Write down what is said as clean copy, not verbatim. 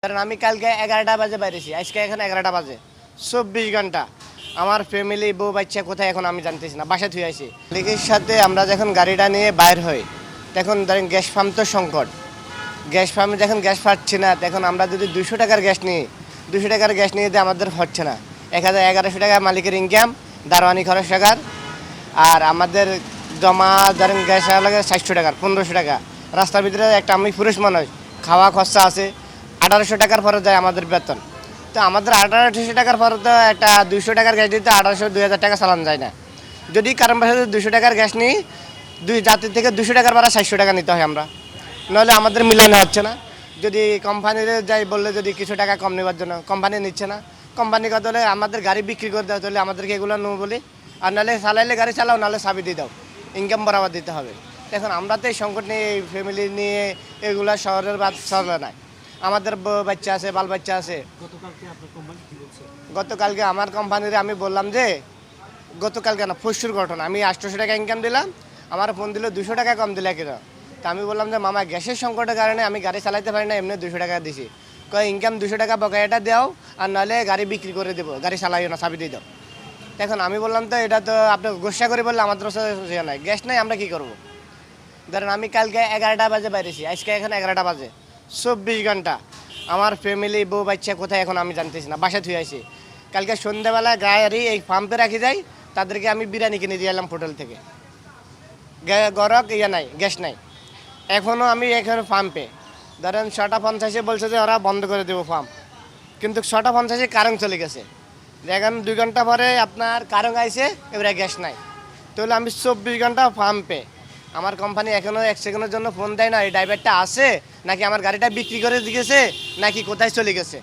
কারণ আমি কালকে 11টা বাজে বাইরেছি, আজকে এখন 11টা বাজে, 24 ঘন্টা আমার ফ্যামিলি বউ বাচ্চা কোথায় এখন আমি জানতেছি না, বাসায় থুয়ে আছি। মালিকের সাথে আমরা যখন গাড়িটা নিয়ে বাইর হই তখন ধরেন গ্যাস পাম্প তো সংকট, গ্যাস পাম্পে যখন গ্যাস পাচ্ছি না তখন আমরা যদি 200 টাকার গ্যাস নিই, 200 টাকার গ্যাস নিয়ে আমাদের হচ্ছে না। 1100 টাকা মালিকের ইনকাম, দারোয়ানি খরচ টাকার, আর আমাদের জমা ধরেন গ্যাস লাগে 700 টাকার, 1500 টাকা। রাস্তার ভিতরে একটা আমি পুরুষ মানুষ, খাওয়া খরচা আছে, 1800 টাকার পরে যায় আমাদের বেতন। তো আমাদের 1800 টাকার পরে তো একটা 200 টাকার গ্যাস দিতে 1800-2000 টাকা চালান যায় না। যদি কারণ বাসা 200 টাকার গ্যাস নিই, দুই জাতির থেকে 200 টাকার ভাড়া 700 টাকা নিতে হয় আমরা, নাহলে আমাদের মিলানো হচ্ছে না। যদি কোম্পানিতে যাই বললে যদি কিছু টাকা কম নেওয়ার জন্য কোম্পানি নিচ্ছে না, কোম্পানি কত হলে আমাদের গাড়ি বিক্রি করে দেওয়া, তাহলে আমাদেরকে এগুলো নেবো বলি, আর নাহলে চালাইলে গাড়ি চালাও, নাহলে চাবি দিয়ে দাও, ইনকাম বরাবর দিতে হবে। এখন আমরা তো এই সংকট নিয়ে, এই ফ্যামিলি নিয়ে এগুলা শহরের বাদ চলে না। আমাদের বাচ্চা আছে, বাল বাচ্চা আছে। গতকালকে আমার কোম্পানিতে আমি বললাম যে, গতকালকে না পরশুর ঘটনা, আমি 800 টাকা ইনকাম দিলাম, আমার ফোন দিল 200 টাকা কম দিলে কিনা। তা আমি বললাম যে মামা গ্যাসের সংকটের কারণে আমি গাড়ি চালাইতে পারি না, এমনি 200 টাকা দিছি। কয় ইনকাম 200 টাকা বকেয়াটা দাও, আর নাহলে গাড়ি বিক্রি করে দেবো, গাড়ি চালাইও না, চাবি দিয়ে দাও। এখন আমি বললাম তো এটা তো আপনি গোসা করে বললে আমাদের নাই, গ্যাস নাই, আমরা কি করবো? ধরেন আমি কালকে 11টা বাজে বাইরেছি, আজকে এখন 11টা বাজে, 24 ঘন্টা আমার ফ্যামিলি বউ বাচ্চা কোথায় এখন আমি জানতেছি না, বাসায় থুয়ে আছি। কালকে সন্ধ্যাবেলা গাড়ি এই পাম্পে রাখি যাই, তাদেরকে আমি বিরিয়ানি কিনে দিয়ে এলাম হোটেল থেকে। গরক নাই, গ্যাস নাই। এখনও আমি এখানে পাম্পে ধরেন 6টা 50-এ বলছে যে ওরা বন্ধ করে দেবো পাম্প, কিন্তু 6টা 50-এ কারেন্ট চলে গেছে। এখন 2 ঘন্টা পরে আপনার কারেন্ট আইছে, এবারে গ্যাস নাই। তাহলে আমি 24 ঘন্টা পাম্পে, আমার কোম্পানি এখনও 1 সেকেন্ডের জন্য ফোন দেয় না, এই ড্রাইভারটা আছে নাকি আমার গাড়িটা বিক্রি করে দিয়েছে নাকি কোথায় চলে গেছে।